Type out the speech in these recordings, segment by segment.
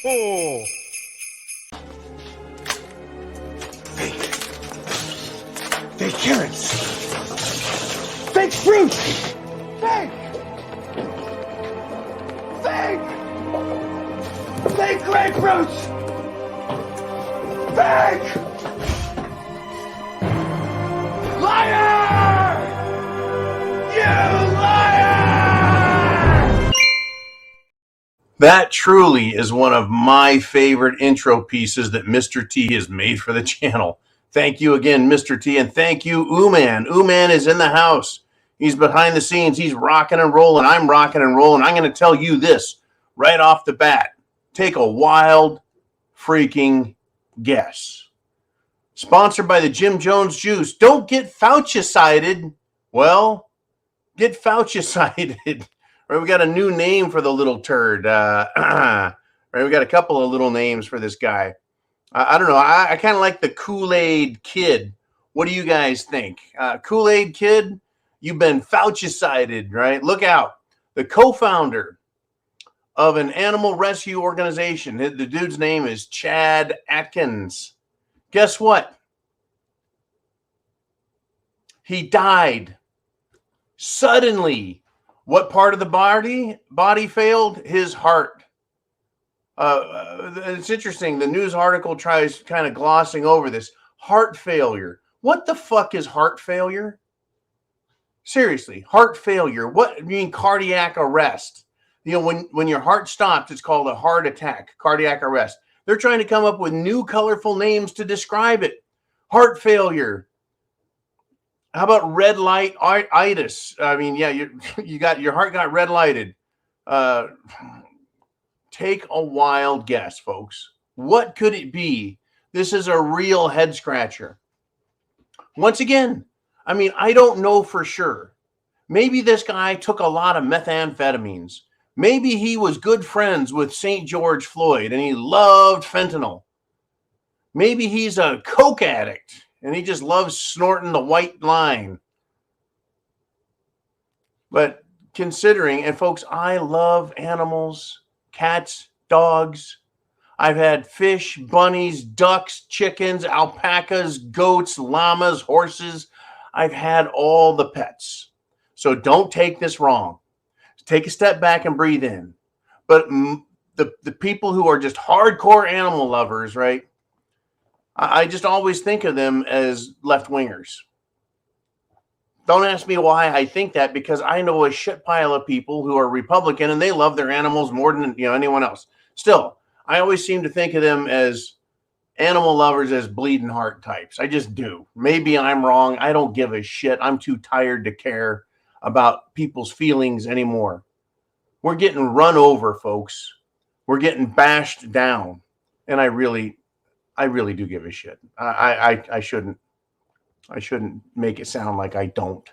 Fake carrots. Fake fruit. Fake. Fake grapefruits. Fake. Liar! You liar! That truly is one of my favorite intro pieces that Mr. T has made for the channel. Thank you again, Mr. T, and thank you, Ooman. Ooman is in the house. He's behind the scenes. He's rocking and rolling. I'm rocking and rolling. I'm going to tell you this right off the bat. Take a wild freaking guess. Sponsored by the Jim Jones Juice. Don't get Fauci-sided. Well, get Fauci-sided. Right, we got a new name for the little turd. Right, we got a couple of little names for this guy. I don't know. I kind of like the Kool-Aid Kid. What do you guys think? Kool-Aid Kid, you've been Fauci-sided, right? Look out. The co-founder of an animal rescue organization. The dude's name is Chad Atkins. Guess what? He died suddenly. What part of the body failed? His heart. It's interesting. The news article tries kind of glossing over this. Heart failure. What the fuck is heart failure? Seriously, heart failure. What, you mean cardiac arrest? You know, when your heart stops, it's called a heart attack, cardiac arrest. They're trying to come up with new colorful names to describe it. Heart failure. How about red light itis? I mean, yeah, you got your heart got red lighted. Take a wild guess, folks. What could it be? This is a real head scratcher. Once again, I mean, I don't know for sure. Maybe this guy took a lot of methamphetamines. Maybe he was good friends with St. George Floyd and he loved fentanyl. Maybe he's a coke addict and he just loves snorting the white line. But considering, and folks, I love animals. Cats, dogs. I've had fish, bunnies, ducks, chickens, alpacas, goats, llamas, horses. I've had all the pets. So don't take this wrong. Take a step back and breathe in. But the people who are just hardcore animal lovers, right? I just always think of them as left-wingers. Don't ask me why I think that, because I know a shit pile of people who are Republican and they love their animals more than anyone else. Still, I always seem to think of them as animal lovers, as bleeding heart types. I just do. Maybe I'm wrong. I don't give a shit. I'm too tired to care about people's feelings anymore. We're getting run over, folks. We're getting bashed down. And I really do give a shit. I shouldn't make it sound like I don't.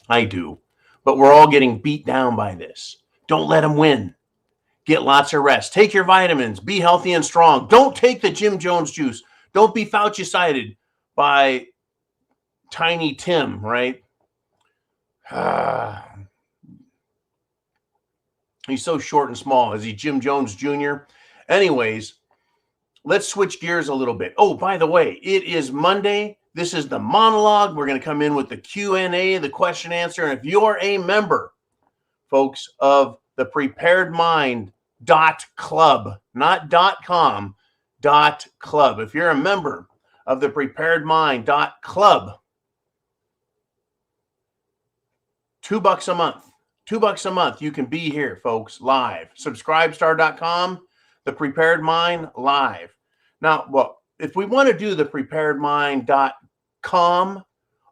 I do. But we're all getting beat down by this. Don't let them win. Get lots of rest. Take your vitamins. Be healthy and strong. Don't take the Jim Jones juice. Don't be Fauci-sided by Tiny Tim, right? He's so short and small. Is he Jim Jones Jr.? Anyways, let's switch gears a little bit. Oh, by the way, it is Monday. This is the monologue. We're going to come in with the Q&A, the question answer. And if you're a member, folks, of the preparedmind.club, not .com, .club. If you're a member of the preparedmind.club, $2 a month. $2 a month. You can be here, folks, live. Subscribestar.com, the Prepared Mind live. Now, well, if we want to do the preparedmind.com,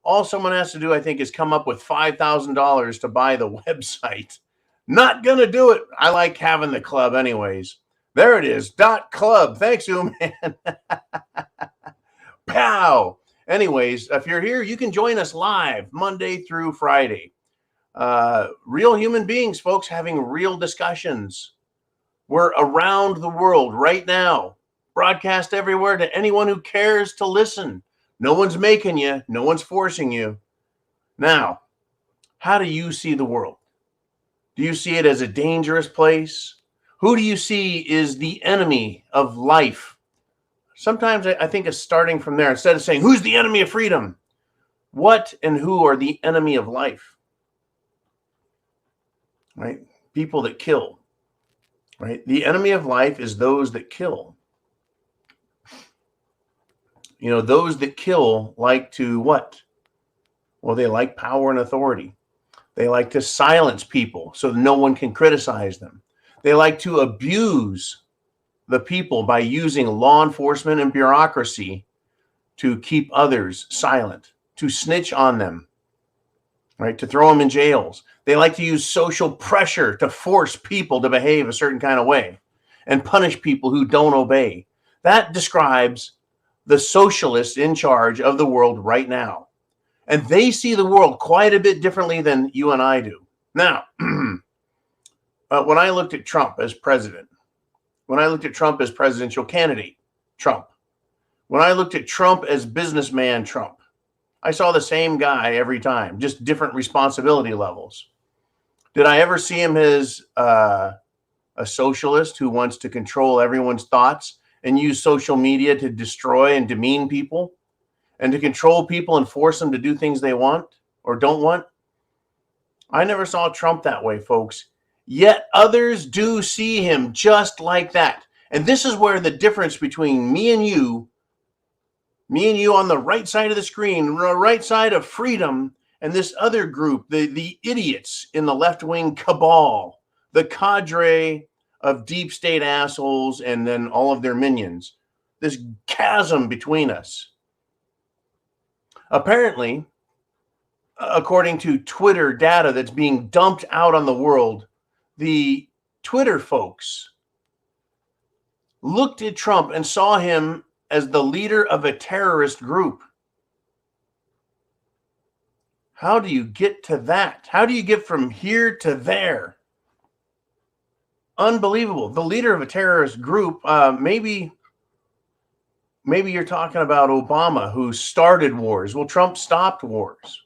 all someone has to do, I think, is come up with $5,000 to buy the website. Not going to do it. I like having the club anyways. There it is, .club. Thanks, man. Pow. Anyways, if you're here, you can join us live Monday through Friday. Real human beings, folks, having real discussions. We're around the world right now. Broadcast everywhere to anyone who cares to listen. No one's making you. No one's forcing you. Now, how do you see the world? Do you see it as a dangerous place? Who do you see is the enemy of life? Sometimes I think it's starting from there. Instead of saying, who's the enemy of freedom? What and who are the enemy of life? Right? People that kill. Right? The enemy of life is those that kill. You know, those that kill like to what? Well, they like power and authority. They like to silence people so that no one can criticize them. They like to abuse the people by using law enforcement and bureaucracy to keep others silent, to snitch on them, right? To throw them in jails. They like to use social pressure to force people to behave a certain kind of way and punish people who don't obey. That describes the socialists in charge of the world right now. And they see the world quite a bit differently than you and I do. Now, when I looked at Trump as president, when I looked at Trump as presidential candidate, Trump, when I looked at Trump as businessman, Trump, I saw the same guy every time, just different responsibility levels. Did I ever see him as a socialist who wants to control everyone's thoughts and use social media to destroy and demean people and to control people and force them to do things they want or don't want? I never saw Trump that way, folks. Yet others do see him just like that. And this is where the difference between me and you on the right side of the screen, the right side of freedom, and this other group, the idiots in the left-wing cabal, the cadre of deep state assholes, and then all of their minions, this chasm between us. Apparently, according to Twitter data that's being dumped out on the world, the Twitter folks looked at Trump and saw him as the leader of a terrorist group. How do you get to that? How do you get from here to there? Unbelievable. The leader of a terrorist group, maybe you're talking about Obama, who started wars. Well, Trump stopped wars.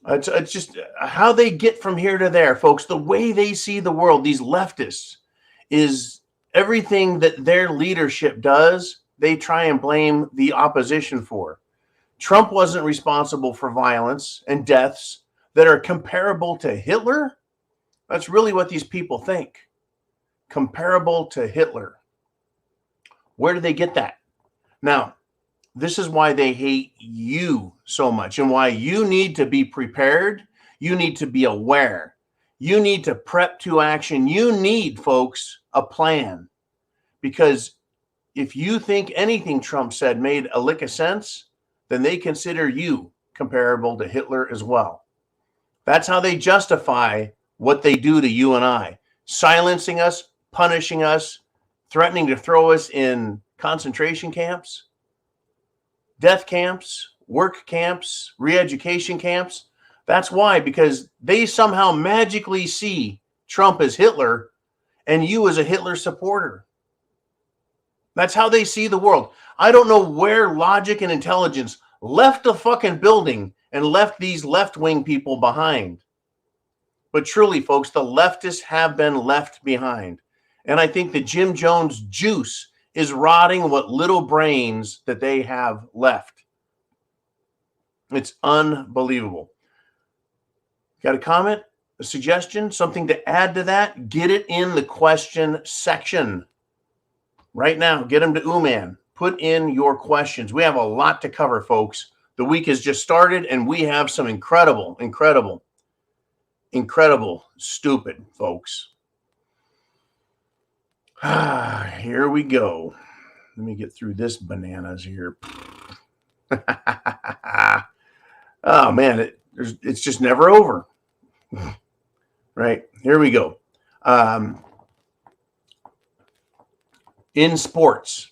It's just how they get from here to there, folks. The way they see the world, these leftists, is everything that their leadership does, they try and blame the opposition for. Trump wasn't responsible for violence and deaths that are comparable to Hitler. That's really what these people think. Comparable to Hitler. Where do they get that? Now, this is why they hate you so much and why you need to be prepared. You need to be aware. You need to prep to action. You need, folks, a plan. Because if you think anything Trump said made a lick of sense, then they consider you comparable to Hitler as well. That's how they justify what they do to you and I. Silencing us, punishing us, threatening to throw us in concentration camps, death camps, work camps, re-education camps. That's why, because they somehow magically see Trump as Hitler and you as a Hitler supporter. That's how they see the world. I don't know where logic and intelligence left the fucking building and left these left-wing people behind. But truly, folks, the leftists have been left behind. And I think that Jim Jones' juice is rotting what little brains that they have left. It's unbelievable. Got a comment, a suggestion, something to add to that? Get it in the question section. Right now, get them to Uman. Put in your questions. We have a lot to cover, folks. The week has just started, and we have some incredible stupid, folks. Here we go. Let me get through this bananas here. Oh, man, it's just never over. Right, here we go. In sports.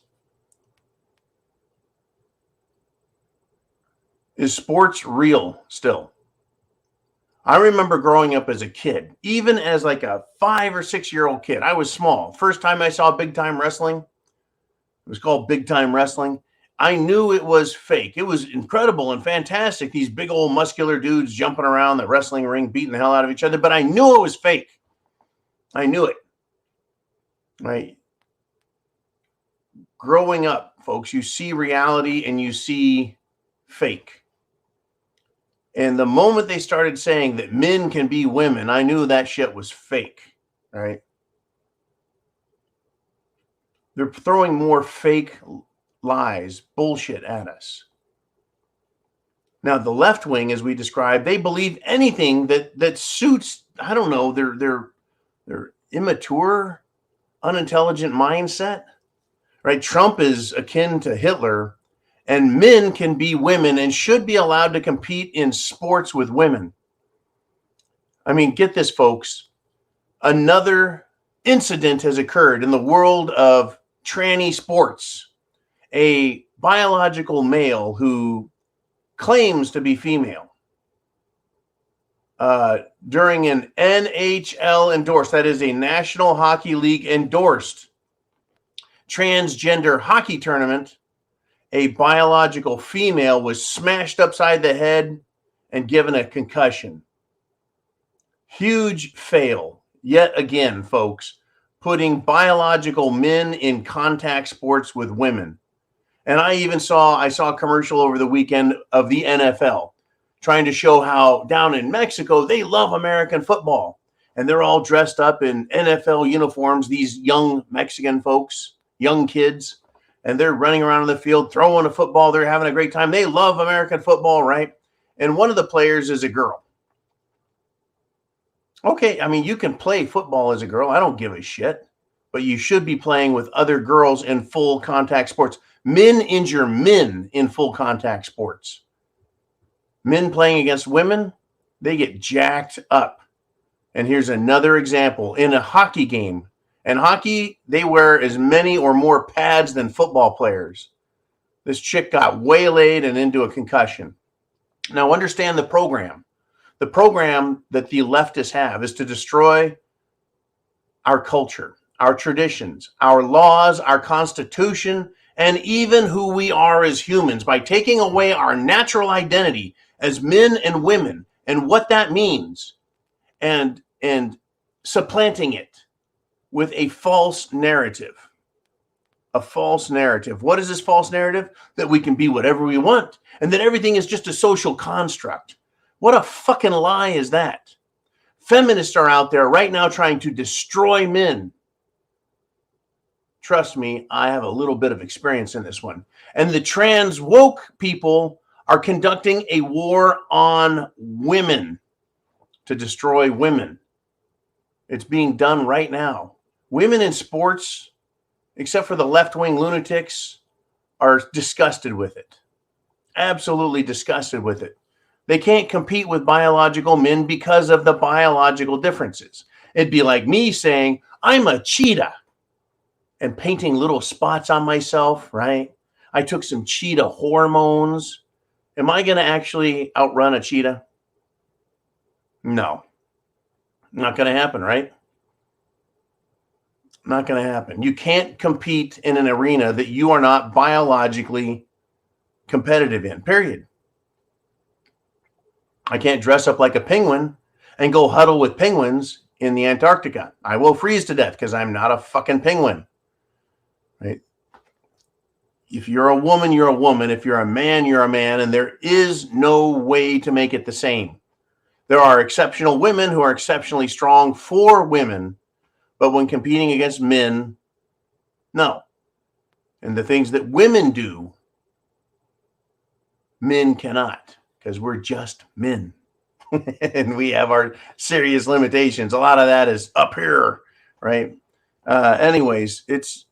Is sports real still? I remember growing up as a kid, even as like a 5 or 6 year old kid. I was small. First time I saw big time wrestling, it was called big time wrestling. I knew it was fake. It was incredible and fantastic. These big old muscular dudes jumping around the wrestling ring, beating the hell out of each other. But I knew it was fake. I knew it. right? Growing up, folks, you see reality and you see fake. And the moment they started saying that men can be women, I knew that shit was fake, right? They're throwing more fake lies, bullshit at us. Now, the left wing, as we described, they believe anything that suits, I don't know, their immature, unintelligent mindset, right? Trump is akin to Hitler, and men can be women and should be allowed to compete in sports with women. I mean, get this, folks. Another incident has occurred in the world of tranny sports. A biological male who claims to be female during an NHL endorsed, that is a National Hockey League endorsed transgender hockey tournament, a biological female was smashed upside the head and given a concussion. Huge fail yet again, folks, putting biological men in contact sports with women. And I saw a commercial over the weekend of the NFL trying to show how down in Mexico, they love American football. And they're all dressed up in NFL uniforms, these young Mexican folks, young kids, and they're running around in the field, throwing a football. They're having a great time. They love American football, right? And one of the players is a girl. Okay, I mean, you can play football as a girl. I don't give a shit. But you should be playing with other girls in full contact sports. Men injure men in full contact sports. Men playing against women, they get jacked up. And here's another example. In a hockey game, and hockey, they wear as many or more pads than football players. This chick got waylaid and into a concussion. Now, understand the program. The program that the leftists have is to destroy our culture, our traditions, our laws, our constitution, and even who we are as humans by taking away our natural identity as men and women and what that means and supplanting it with a false narrative. A false narrative. What is this false narrative? That we can be whatever we want and that everything is just a social construct. What a fucking lie is that? Feminists are out there right now trying to destroy men. Trust me, I have a little bit of experience in this one. And the trans woke people are conducting a war on women to destroy women. It's being done right now. Women in sports, except for the left-wing lunatics, are disgusted with it. Absolutely disgusted with it. They can't compete with biological men because of the biological differences. It'd be like me saying, I'm a cheetah, and painting little spots on myself, right? I took some cheetah hormones. Am I going to actually outrun a cheetah? No. Not going to happen, right? Not going to happen. You can't compete in an arena that you are not biologically competitive in, period. I can't dress up like a penguin and go huddle with penguins in the Antarctica. I will freeze to death because I'm not a fucking penguin, right? If you're a woman, you're a woman. If you're a man, you're a man. And there is no way to make it the same. There are exceptional women who are exceptionally strong for women, but when competing against men, no. And the things that women do, men cannot, because we're just men. And we have our serious limitations. A lot of that is up here, right? Anyways, it's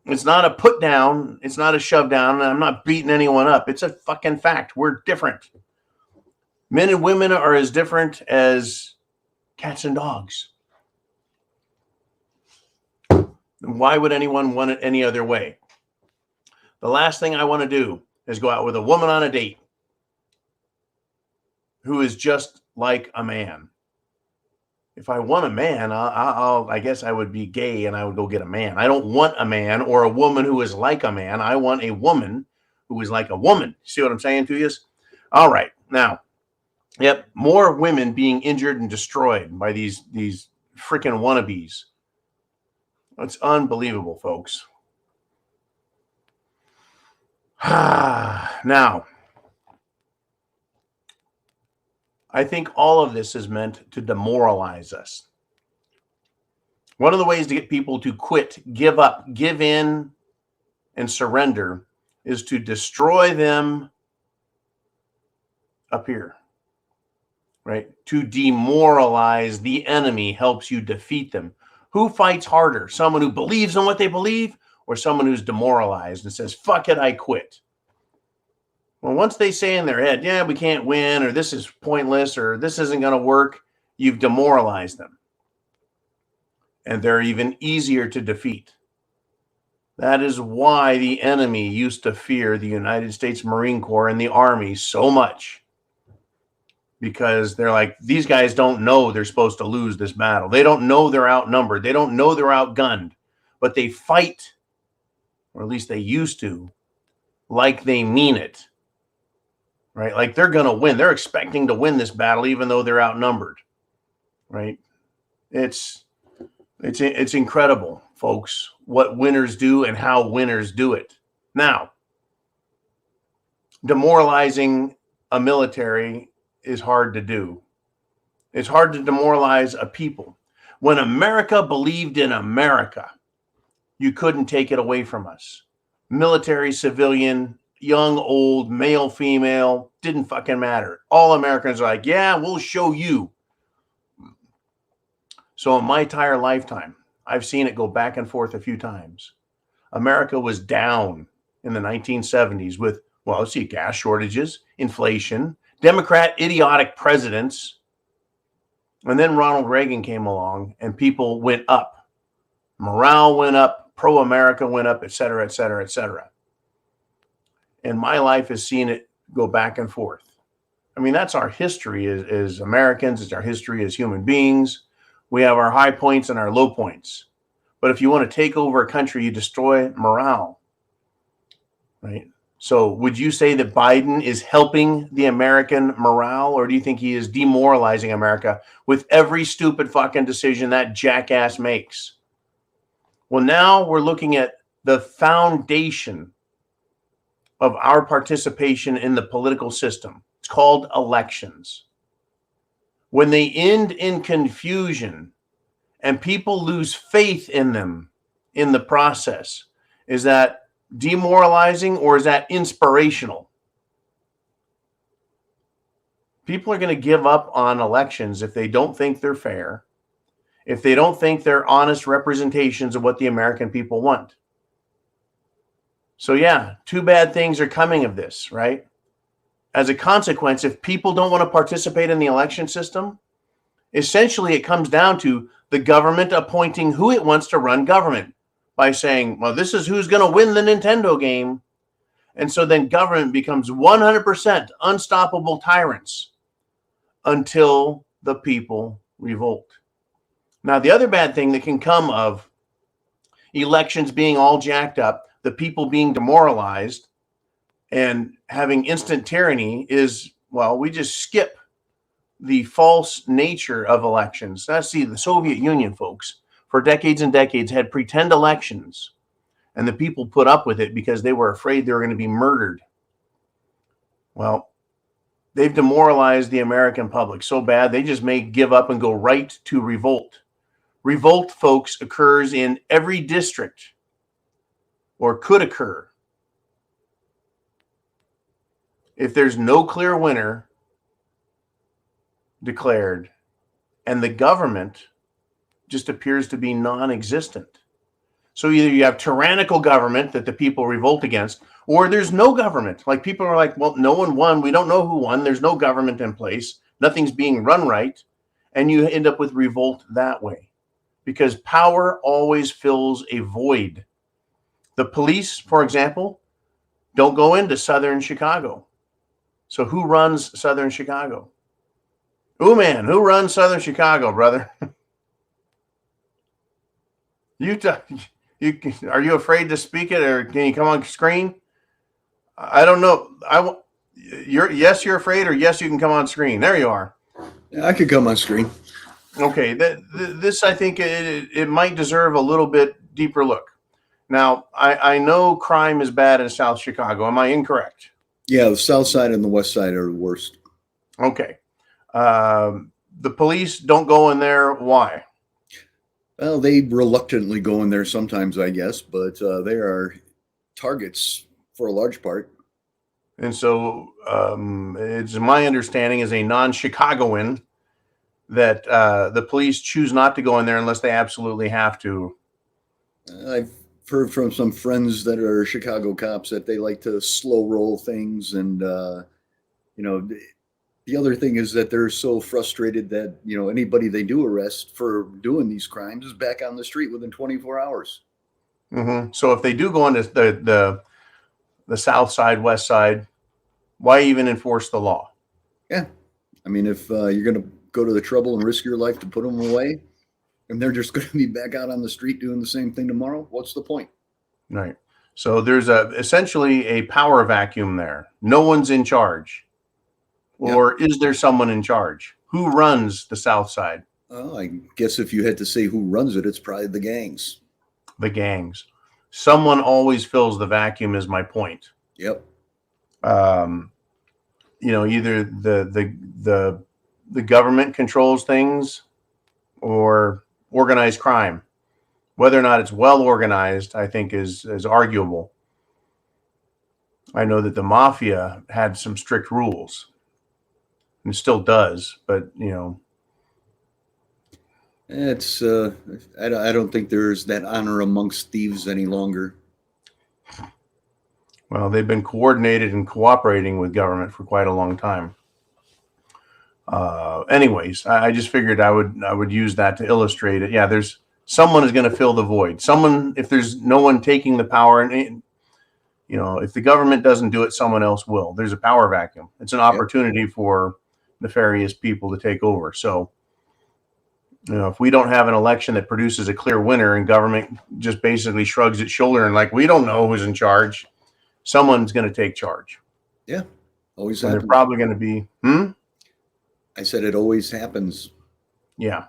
not a put down. It's not a shove down. I'm not beating anyone up. It's a fucking fact. We're different. Men and women are as different as cats and dogs. Why would anyone want it any other way? The last thing I want to do is go out with a woman on a date who is just like a man. If I want a man, I guess I would be gay and I would go get a man. I don't want a man or a woman who is like a man. I want a woman who is like a woman. See what I'm saying to you? All right. Now, yep, more women being injured and destroyed by these freaking wannabes. It's unbelievable, folks. Now, I think all of this is meant to demoralize us. One of the ways to get people to quit, give up, give in, and surrender is to destroy them up here, right? To demoralize the enemy helps you defeat them. Who fights harder? Someone who believes in what they believe or someone who's demoralized and says, fuck it, I quit? Well, once they say in their head, yeah, we can't win, or this is pointless, or this isn't going to work, you've demoralized them. And they're even easier to defeat. That is why the enemy used to fear the United States Marine Corps and the Army so much. Because they're like, these guys don't know they're supposed to lose this battle. They don't know they're outnumbered. They don't know they're outgunned. But they fight, or at least they used to, like they mean it. Right? Like they're going to win. They're expecting to win this battle even though they're outnumbered. Right? It's incredible, folks, what winners do and how winners do it. Now, demoralizing a military is hard to do. It's hard to demoralize a people. When America believed in America, you couldn't take it away from us. Military, civilian, young, old, male, female, didn't fucking matter. All Americans are like, yeah, we'll show you. So in my entire lifetime, I've seen it go back and forth a few times. America was down in the 1970s with, well, let's see, gas shortages, inflation, Democrat idiotic presidents. And then Ronald Reagan came along and people went up. Morale went up, pro-America went up, et cetera, et cetera, et cetera. And my life has seen it go back and forth. I mean, that's our history as Americans. It's our history as human beings. We have our high points and our low points. But if you want to take over a country, you destroy morale, right? So would you say that Biden is helping the American morale, or do you think he is demoralizing America with every stupid fucking decision that jackass makes? Well, now we're looking at the foundation of our participation in the political system. It's called elections. When they end in confusion and people lose faith in them in the process, is that demoralizing or is that inspirational? People are going to give up on elections if they don't think they're fair, if they don't think they're honest representations of what the American people want. So yeah, two bad things are coming of this, right? As a consequence, if people don't want to participate in the election system, essentially it comes down to the government appointing who it wants to run government by saying, well, this is who's going to win the Nintendo game. And so then government becomes 100% unstoppable tyrants until the people revolt. Now, the other bad thing that can come of elections being all jacked up, the people being demoralized, and having instant tyranny is, well, we just skip the false nature of elections. That's the Soviet Union, folks, for decades and decades had pretend elections, and the people put up with it because they were afraid they were going to be murdered. Well, they've demoralized the American public so bad they just may give up and go right to revolt. Revolt, folks, occurs in every district, or could occur, if there's no clear winner declared and the government just appears to be non-existent. So either you have tyrannical government that the people revolt against, or there's no government. Like people are like, well, no one won. We don't know who won. There's no government in place. Nothing's being run right. And you end up with revolt that way because power always fills a void. The police, for example, don't go into southern Chicago. So who runs southern Chicago? Oh man, who runs southern Chicago, brother? Are you afraid to speak it, or can you come on screen? I don't know. You're afraid, or yes, you can come on screen. There you are. Yeah, I could come on screen. Okay, this I think it might deserve a little bit deeper look. Now, I know crime is bad in South Chicago. Am I incorrect? Yeah, the south side and the west side are the worst. Okay. The police don't go in there. Why? Well, they reluctantly go in there sometimes, I guess, but they are targets for a large part. And so it's my understanding as a non-Chicagoan that the police choose not to go in there unless they absolutely have to. I've heard from some friends that are Chicago cops that they like to slow roll things. And, the other thing is that they're so frustrated that, anybody they do arrest for doing these crimes is back on the street within 24 hours. Mm-hmm. So if they do go into the south side, west side, why even enforce the law? Yeah. I mean, if you're going to go to the trouble and risk your life to put them away, and they're just going to be back out on the street doing the same thing tomorrow, what's the point? Right. So there's essentially a power vacuum there. No one's in charge. Or is there someone in charge? Who runs the south side? Well, I guess if you had to say who runs it, it's probably the gangs. The gangs. Someone always fills the vacuum is my point. Yep. Either the government controls things or organized crime. Whether or not it's well organized, I think is arguable. I know that the mafia had some strict rules and still does, but it's I don't think there's that honor amongst thieves any longer. Well, they've been coordinated and cooperating with government for quite a long time. Anyways, I just figured I would use that to illustrate it. Yeah, there's someone is going to fill the void. Someone, if there's no one taking the power, and if the government doesn't do it, someone else will. There's a power vacuum. It's an opportunity for nefarious people to take over. So, if we don't have an election that produces a clear winner and government just basically shrugs its shoulder and like, we don't know who's in charge, someone's going to take charge. Yeah, always and happens. They're probably going to be, I said it always happens. Yeah.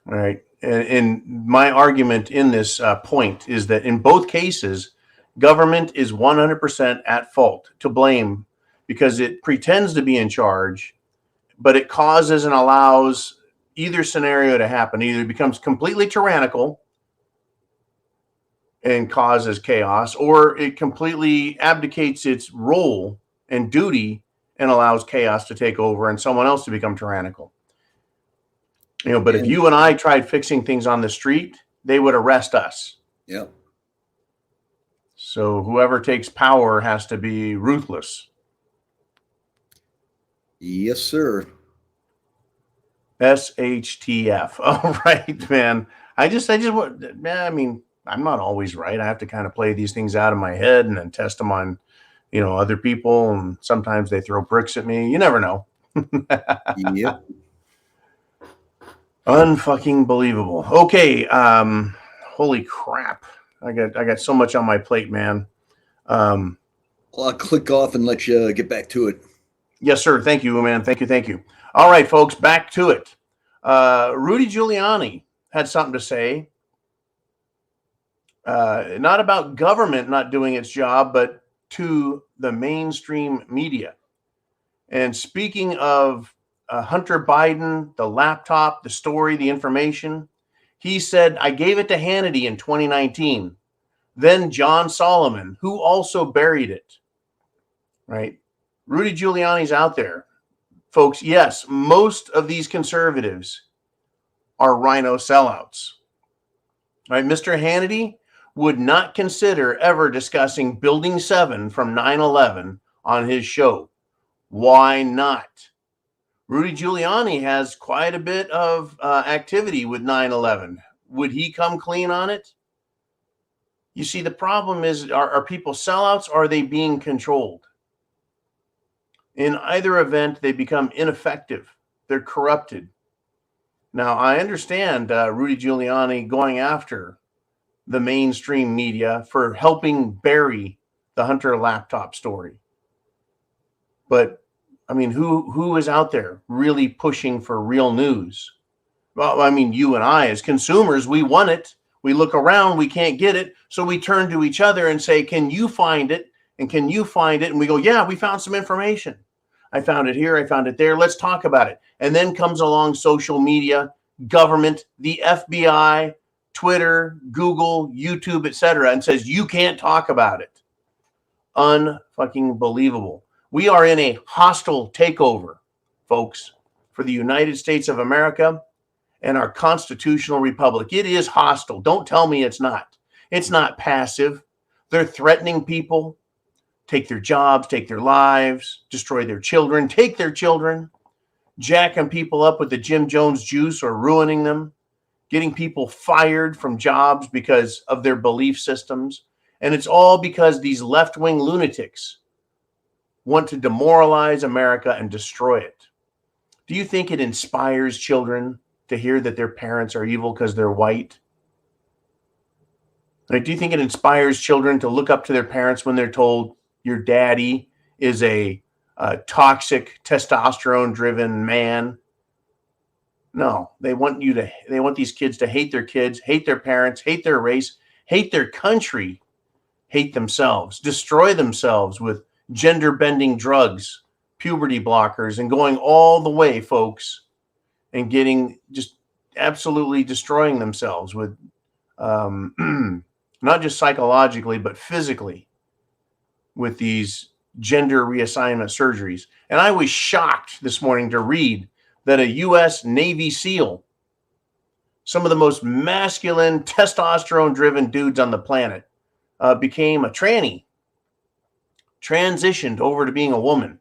All right. And my argument in this point is that in both cases, government is 100% at fault, to blame, because it pretends to be in charge, but it causes and allows either scenario to happen. Either it becomes completely tyrannical and causes chaos, or it completely abdicates its role and duty and allows chaos to take over and someone else to become tyrannical. But if you and I tried fixing things on the street, they would arrest us. Yep. So whoever takes power has to be ruthless. Yes, sir. SHTF. All right, man. I mean, I'm not always right. I have to kind of play these things out in my head and then test them on, other people. And sometimes they throw bricks at me. You never know. Yep. Unfucking believable. Okay. Holy crap. I got so much on my plate, man. Well, I'll click off and let you get back to it. Yes, sir. Thank you, man. Thank you. All right, folks, back to it. Rudy Giuliani had something to say. Not about government not doing its job, but to the mainstream media. And speaking of Hunter Biden, the laptop, the story, the information, he said, I gave it to Hannity in 2019. Then John Solomon, who also buried it. Right? Rudy Giuliani's out there. Folks, yes, most of these conservatives are rhino sellouts. Right? Mr. Hannity would not consider ever discussing Building 7 from 9/11 on his show. Why not? Rudy Giuliani has quite a bit of activity with 9/11. Would he come clean on it? You see, the problem is, are people sellouts or are they being controlled? In either event, they become ineffective. They're corrupted. Now, I understand Rudy Giuliani going after the mainstream media for helping bury the Hunter laptop story. But, I mean, who is out there really pushing for real news? Well, I mean, you and I, as consumers, we want it. We look around, we can't get it. So we turn to each other and say, can you find it? And can you find it? And we go, yeah, we found some information. I found it here. I found it there. Let's talk about it. And then comes along social media, government, the FBI, Twitter, Google, YouTube, etc., and says, you can't talk about it. Unfucking believable. We are in a hostile takeover, folks, for the United States of America and our constitutional republic. It is hostile. Don't tell me it's not. It's not passive. They're threatening people, take their jobs, take their lives, destroy their children, take their children, jacking people up with the Jim Jones juice or ruining them, getting people fired from jobs because of their belief systems. And it's all because these left-wing lunatics want to demoralize America and destroy it. Do you think it inspires children to hear that their parents are evil because they're white? Like, do you think it inspires children to look up to their parents when they're told your daddy is a toxic, testosterone-driven man? No, they want these kids to hate their kids, hate their parents, hate their race, hate their country, hate themselves, destroy themselves with gender-bending drugs, puberty blockers, and going all the way, folks, and getting just absolutely destroying themselves with not just psychologically, but physically with these gender reassignment surgeries. And I was shocked this morning to read that a U.S. Navy SEAL, some of the most masculine, testosterone-driven dudes on the planet, became a tranny, transitioned over to being a woman.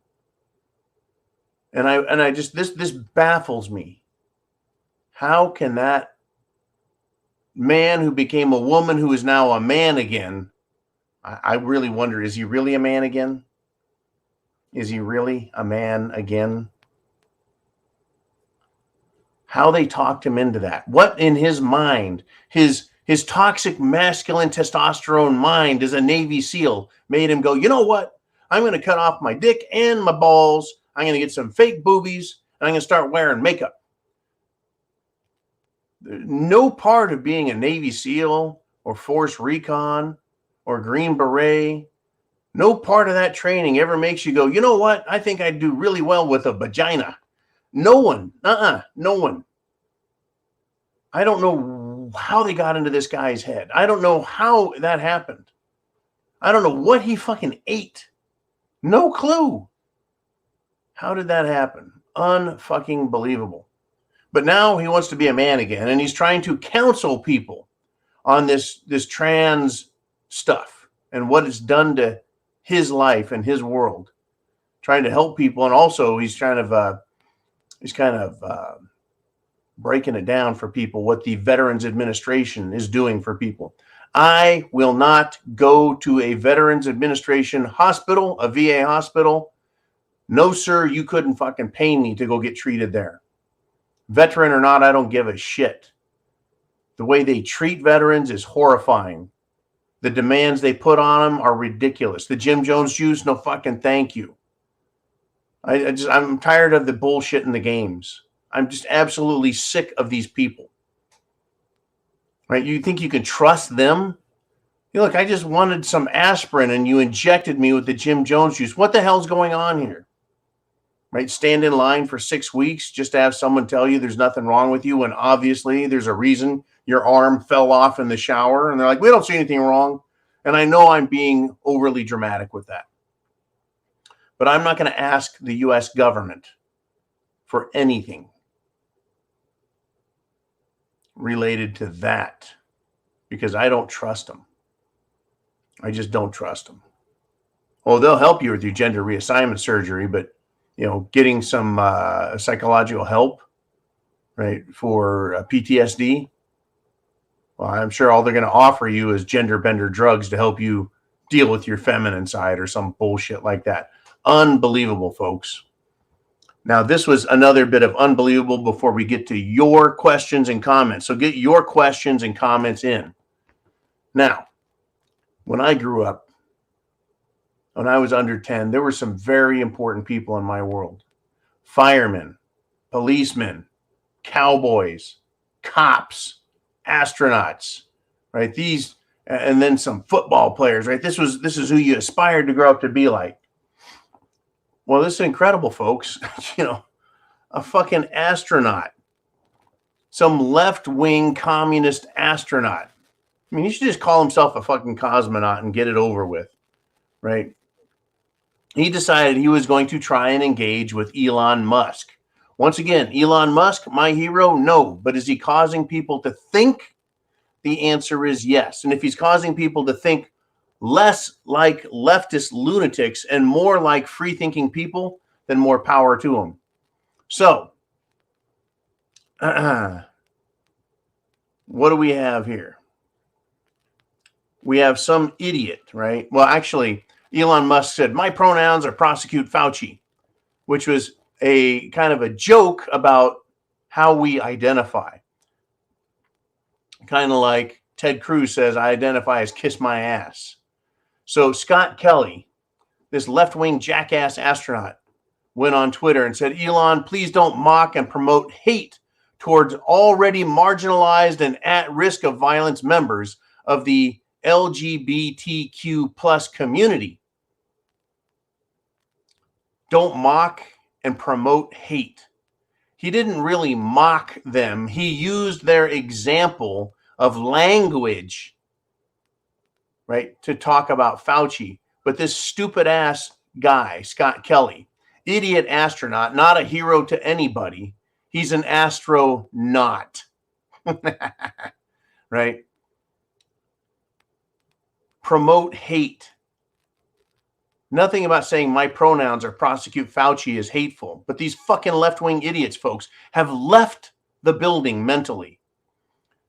And I just, this baffles me. How can that man who became a woman who is now a man again, I really wonder, is he really a man again? Is he really a man again? How they talked him into that. What in his mind, his toxic masculine testosterone mind as a Navy SEAL made him go, you know what? I'm going to cut off my dick and my balls. I'm going to get some fake boobies, and I'm going to start wearing makeup. No part of being a Navy SEAL or Force Recon or Green Beret, no part of that training ever makes you go, you know what? I think I'd do really well with a vagina. No one. No one. I don't know how they got into this guy's head. I don't know how that happened. I don't know what he fucking ate. No clue. How did that happen? Unfucking believable. But now he wants to be a man again, and he's trying to counsel people on this trans stuff and what it's done to his life and his world. Trying to help people, and also he's kind of breaking it down for people what the Veterans Administration is doing for people. I will not go to a Veterans Administration hospital, a VA hospital. No, sir, you couldn't fucking pay me to go get treated there. Veteran or not, I don't give a shit. The way they treat veterans is horrifying. The demands they put on them are ridiculous. The Jim Jones juice, no fucking thank you. I'm tired of the bullshit in the games. I'm just absolutely sick of these people. Right? You think you can trust them? You look, I just wanted some aspirin and you injected me with the Jim Jones juice. What the hell's going on here? Right? Stand in line for 6 weeks just to have someone tell you there's nothing wrong with you when obviously there's a reason your arm fell off in the shower. And they're like, we don't see anything wrong. And I know I'm being overly dramatic with that. But I'm not going to ask the U.S. government for anything related to that because I don't trust them. I just don't trust them. Well, they'll help you with your gender reassignment surgery, but getting some psychological help, right, for PTSD. Well, I'm sure all they're going to offer you is gender bender drugs to help you deal with your feminine side or some bullshit like that. Unbelievable, folks. Now, this was another bit of unbelievable before we get to your questions and comments. So get your questions and comments in. Now, when I grew up, when I was under 10, there were some very important people in my world. Firemen, policemen, cowboys, cops, astronauts, right? These, and then some football players, right? This is who you aspired to grow up to be like. Well, this is incredible, folks. A fucking astronaut, some left-wing communist astronaut. I mean, he should just call himself a fucking cosmonaut and get it over with, right? He decided he was going to try and engage with Elon Musk. Once again, Elon Musk, my hero? No. But is he causing people to think? The answer is yes. And if he's causing people to think less like leftist lunatics and more like free-thinking people, then more power to him. So, what do we have here? We have some idiot, right? Well, actually, Elon Musk said, my pronouns are prosecute Fauci, which was a kind of a joke about how we identify. Kind of like Ted Cruz says, I identify as kiss my ass. So Scott Kelly, this left-wing jackass astronaut, went on Twitter and said, Elon, please don't mock and promote hate towards already marginalized and at risk of violence members of the LGBTQ plus community. Don't mock and promote hate. He didn't really mock them. He used their example of language, right, to talk about Fauci. But this stupid ass guy, Scott Kelly, idiot astronaut, not a hero to anybody. He's an astronaut, right? Promote hate. Nothing about saying my pronouns or prosecute Fauci is hateful. But these fucking left-wing idiots, folks, have left the building mentally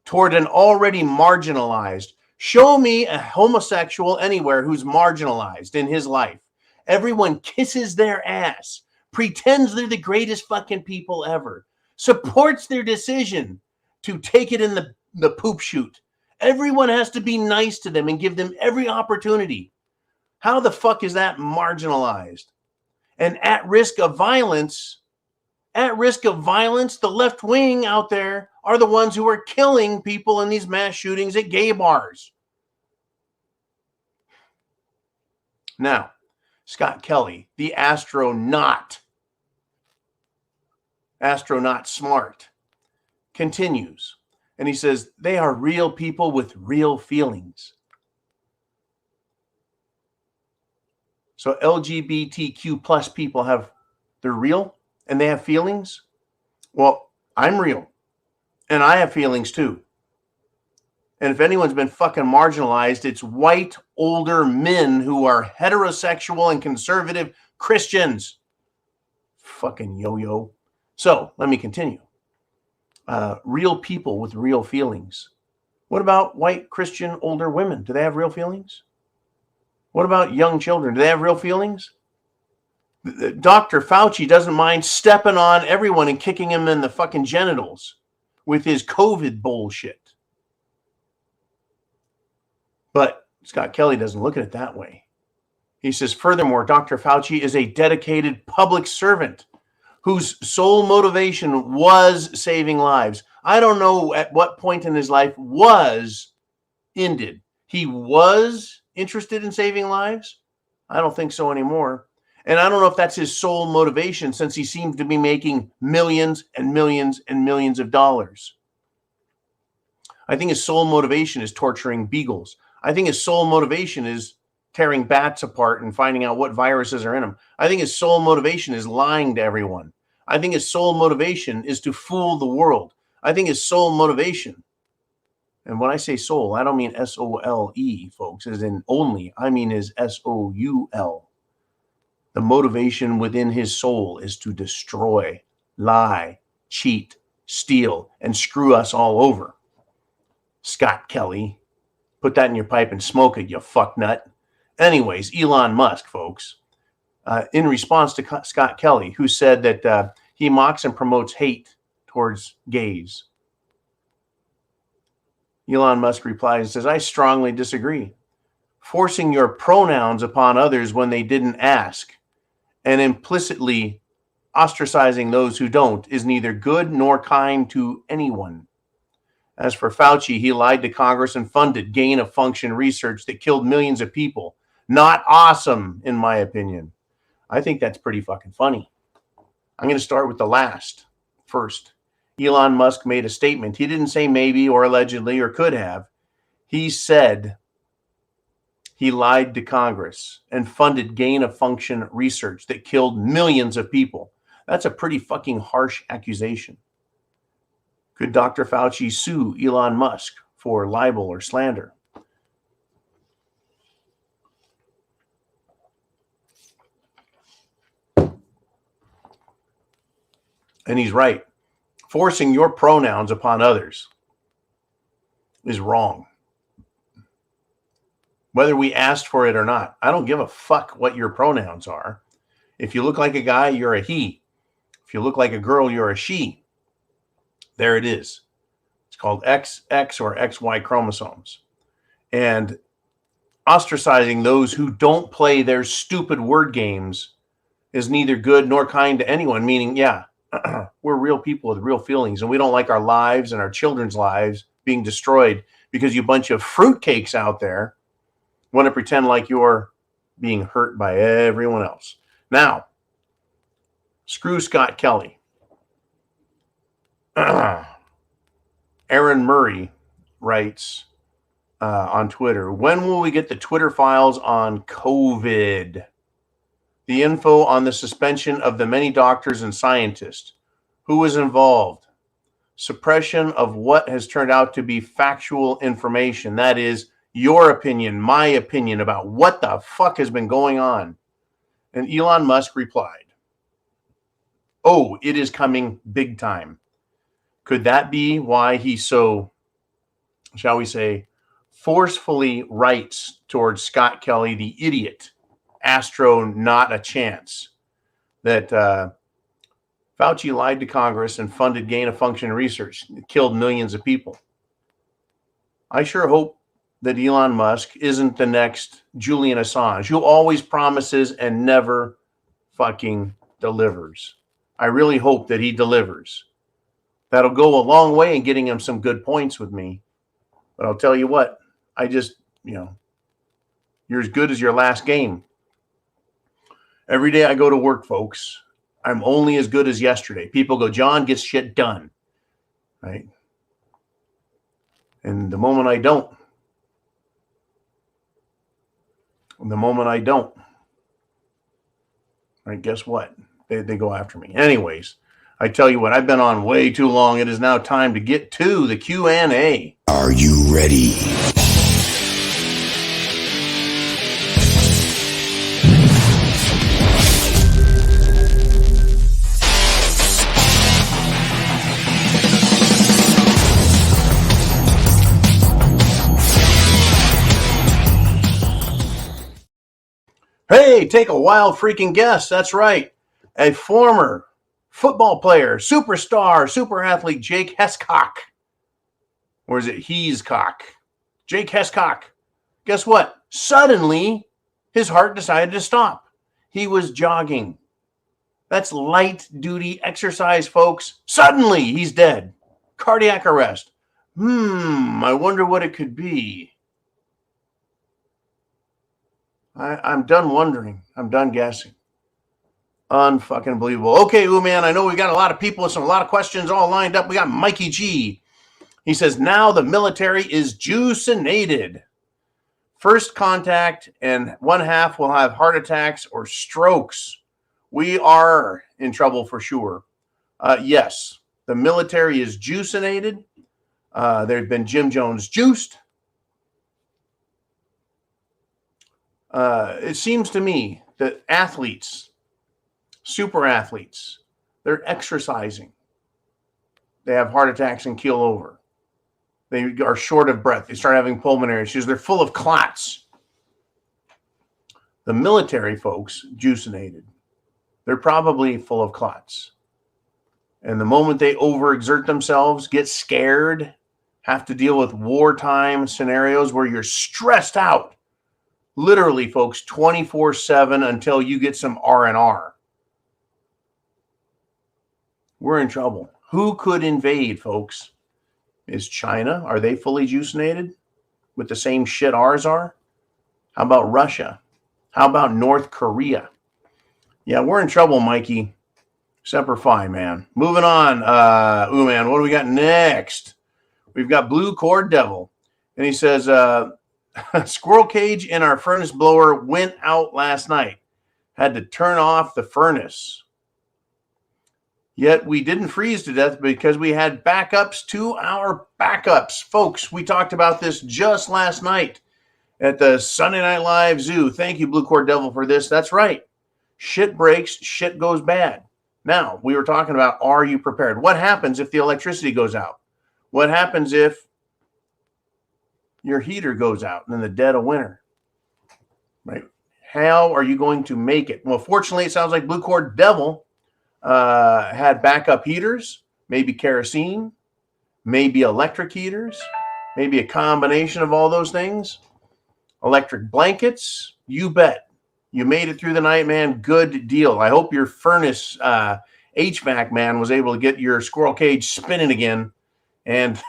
toward an already marginalized. Show me a homosexual anywhere who's marginalized in his life. Everyone kisses their ass, pretends they're the greatest fucking people ever, supports their decision to take it in the poop chute. Everyone has to be nice to them and give them every opportunity. How the fuck is that marginalized? And at risk of violence, the left wing out there are the ones who are killing people in these mass shootings at gay bars. Now, Scott Kelly, the astronaut smart, continues. And he says, they are real people with real feelings. So LGBTQ plus people they're real and they have feelings. Well, I'm real and I have feelings too. And if anyone's been fucking marginalized, it's white, older men who are heterosexual and conservative Christians. Fucking yo-yo. So let me continue. Real people with real feelings. What about white Christian older women? Do they have real feelings? What about young children? Do they have real feelings? Dr. Fauci doesn't mind stepping on everyone and kicking them in the fucking genitals with his COVID bullshit. But Scott Kelly doesn't look at it that way. He says, furthermore, Dr. Fauci is a dedicated public servant whose sole motivation was saving lives. I don't know at what point in his life was ended. He was interested in saving lives? I don't think so anymore. And I don't know if that's his sole motivation since he seems to be making millions and millions and millions of dollars. I think his sole motivation is torturing beagles. I think his sole motivation is tearing bats apart and finding out what viruses are in them. I think his sole motivation is lying to everyone. I think his sole motivation is to fool the world. I think his sole motivation, and when I say soul, I don't mean S-O-L-E, folks, as in only. I mean his S-O-U-L. The motivation within his soul is to destroy, lie, cheat, steal, and screw us all over. Scott Kelly, put that in your pipe and smoke it, you fucknut. Anyways, Elon Musk, folks, in response to Scott Kelly, who said that he mocks and promotes hate towards gays, Elon Musk replies and says, I strongly disagree. Forcing your pronouns upon others when they didn't ask and implicitly ostracizing those who don't is neither good nor kind to anyone. As for Fauci, he lied to Congress and funded gain-of-function research that killed millions of people. Not awesome, in my opinion. I think that's pretty fucking funny. I'm going to start with the last first. Elon Musk made a statement. He didn't say maybe or allegedly or could have. He said he lied to Congress and funded gain-of-function research that killed millions of people. That's a pretty fucking harsh accusation. Could Dr. Fauci sue Elon Musk for libel or slander? And he's right. Forcing your pronouns upon others is wrong. Whether we asked for it or not, I don't give a fuck what your pronouns are. If you look like a guy, you're a he. If you look like a girl, you're a she. There it is. It's called XX or XY chromosomes. And ostracizing those who don't play their stupid word games is neither good nor kind to anyone, meaning, yeah, we're real people with real feelings, and we don't like our lives and our children's lives being destroyed because you bunch of fruitcakes out there want to pretend like you're being hurt by everyone else. Now, screw Scott Kelly. Aaron Murray writes on Twitter, when will we get the Twitter files on COVID? The info on the suspension of the many doctors and scientists. Who was involved? Suppression of what has turned out to be factual information. That is your opinion, my opinion about what the fuck has been going on. And Elon Musk replied, oh, it is coming big time. Could that be why he so, shall we say, forcefully writes towards Scott Kelly, the idiot, Astro not a chance, that Fauci lied to Congress and funded gain-of-function research that killed millions of people? I sure hope that Elon Musk isn't the next Julian Assange, who always promises and never fucking delivers. I really hope that he delivers. That'll go a long way in getting him some good points with me. But I'll tell you what, I just, you're as good as your last game. Every day I go to work, folks, I'm only as good as yesterday. People go, John gets shit done, right? And the moment I don't, right, guess what? They go after me. Anyways, I tell you what, I've been on way too long. It is now time to get to the Q&A. Are you ready? Hey, take a wild freaking guess. That's right. A former football player, superstar, super athlete, Jake Hescock. Or is it Heescock? Jake Hescock. Guess what? Suddenly, his heart decided to stop. He was jogging. That's light duty exercise, folks. Suddenly, he's dead. Cardiac arrest. I wonder what it could be. I'm done wondering. I'm done guessing. Unfucking believable. Okay, man, I know we got a lot of people with a lot of questions all lined up. We got Mikey G. He says, now the military is juicinated. First contact and one half will have heart attacks or strokes. We are in trouble for sure. Yes, the military is juicinated. There's been Jim Jones juiced. It seems to me that athletes, super athletes, they're exercising. They have heart attacks and keel over. They are short of breath. They start having pulmonary issues. They're full of clots. The military folks, juicinated, they're probably full of clots. And the moment they overexert themselves, get scared, have to deal with wartime scenarios where you're stressed out, literally, folks, 24/7 until you get some R&R. We're in trouble. Who could invade, folks? Is China, are they fully juicinated with the same shit ours are? How about Russia? How about North Korea? Yeah, we're in trouble, Mikey. Semper Fi, man. Moving on. Man, what do we got next? We've got Blue Cord Devil. And he says, squirrel cage in our furnace blower went out last night. Had to turn off the furnace. Yet we didn't freeze to death because we had backups to our backups. Folks, we talked about this just last night at the Sunday Night Live Zoo. Thank you, Blue Cord Devil, for this. That's right. Shit breaks, shit goes bad. Now, we were talking about, are you prepared? What happens if the electricity goes out? What happens if your heater goes out in the dead of winter? Right? How are you going to make it? Well, fortunately, it sounds like Blue Cord Devil had backup heaters, maybe kerosene, maybe electric heaters, maybe a combination of all those things. Electric blankets, you bet. You made it through the night, man. Good deal. I hope your furnace HVAC man was able to get your squirrel cage spinning again. And,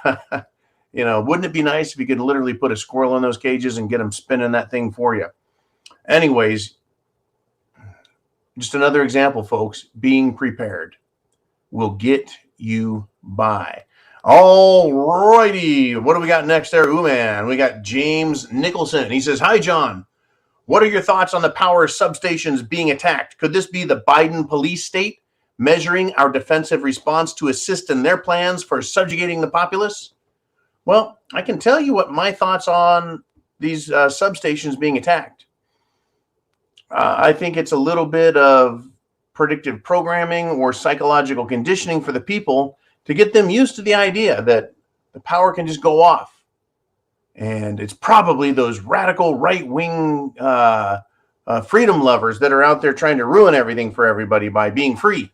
wouldn't it be nice if you could literally put a squirrel in those cages and get them spinning that thing for you? Anyways, just another example, folks. Being prepared will get you by. All righty. What do we got next there? Man, we got James Nicholson. He says, hi, John. What are your thoughts on the power substations being attacked? Could this be the Biden police state measuring our defensive response to assist in their plans for subjugating the populace? Well, I can tell you what my thoughts on these substations being attacked. I think it's a little bit of predictive programming or psychological conditioning for the people to get them used to the idea that the power can just go off. And it's probably those radical right-wing freedom lovers that are out there trying to ruin everything for everybody by being free,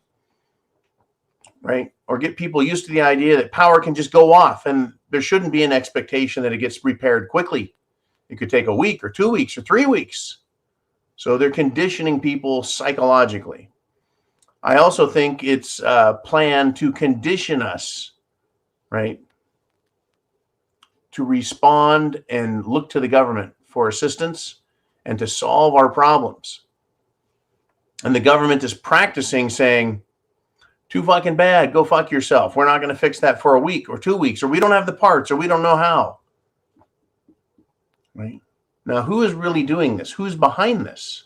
right? Or get people used to the idea that power can just go off, and there shouldn't be an expectation that it gets repaired quickly. It could take a week or 2 weeks or 3 weeks. So they're conditioning people psychologically. I also think it's a plan to condition us, right, to respond and look to the government for assistance and to solve our problems. And the government is practicing saying, too fucking bad, go fuck yourself. We're not going to fix that for a week or 2 weeks, or we don't have the parts, or we don't know how. Right? Now, who is really doing this? Who's behind this?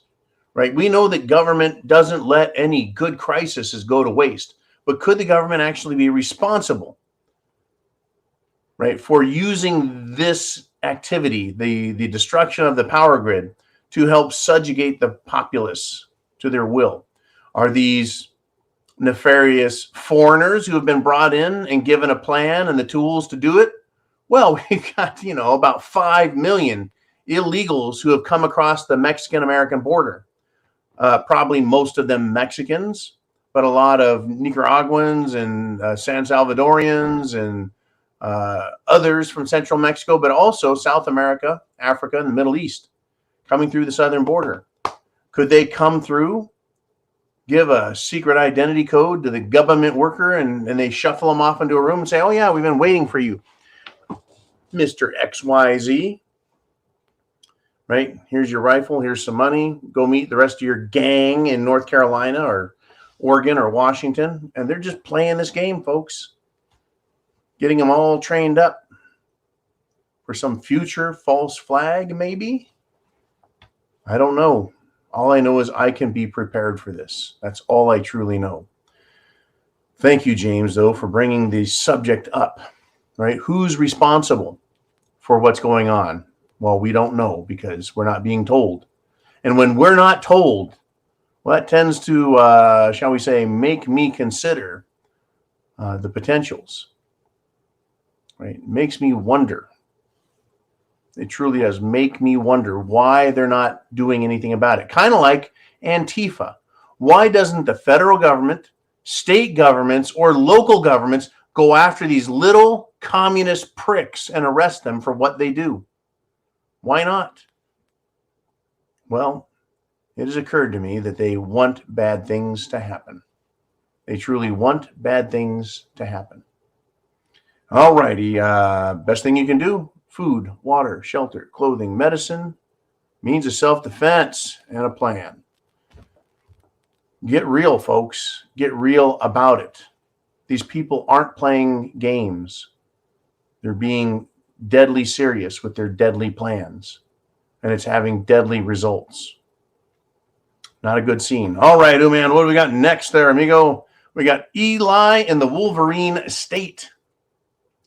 Right? We know that government doesn't let any good crises go to waste, but could the government actually be responsible, right, for using this activity, the destruction of the power grid, to help subjugate the populace to their will? Are these nefarious foreigners who have been brought in and given a plan and the tools to do it? Well, we've got, about 5 million illegals who have come across the Mexican-American border. Probably most of them Mexicans, but a lot of Nicaraguans and San Salvadorians and others from Central Mexico, but also South America, Africa, and the Middle East coming through the southern border. Could they come through, give a secret identity code to the government worker, and they shuffle them off into a room and say, oh, yeah, we've been waiting for you, Mr. XYZ. Right? Here's your rifle. Here's some money. Go meet the rest of your gang in North Carolina or Oregon or Washington. And they're just playing this game, folks. Getting them all trained up for some future false flag, maybe? I don't know. All I know is I can be prepared for this. That's all I truly know. Thank you, James, though, for bringing the subject up. Right? Who's responsible for what's going on? Well, we don't know because we're not being told. And when we're not told, well, that tends to, shall we say, make me consider the potentials. Right? It makes me wonder. It truly does make me wonder why they're not doing anything about it. Kind of like Antifa. Why doesn't the federal government, state governments, or local governments go after these little communist pricks and arrest them for what they do? Why not? Well, it has occurred to me that they want bad things to happen. They truly want bad things to happen. All righty. Best thing you can do: food, water, shelter, clothing, medicine, means of self-defense, and a plan. Get real, folks. Get real about it. These people aren't playing games. They're being deadly serious with their deadly plans, and it's having deadly results. Not a good scene. All right, man, what do we got next there, amigo? We got Eli in the Wolverine state.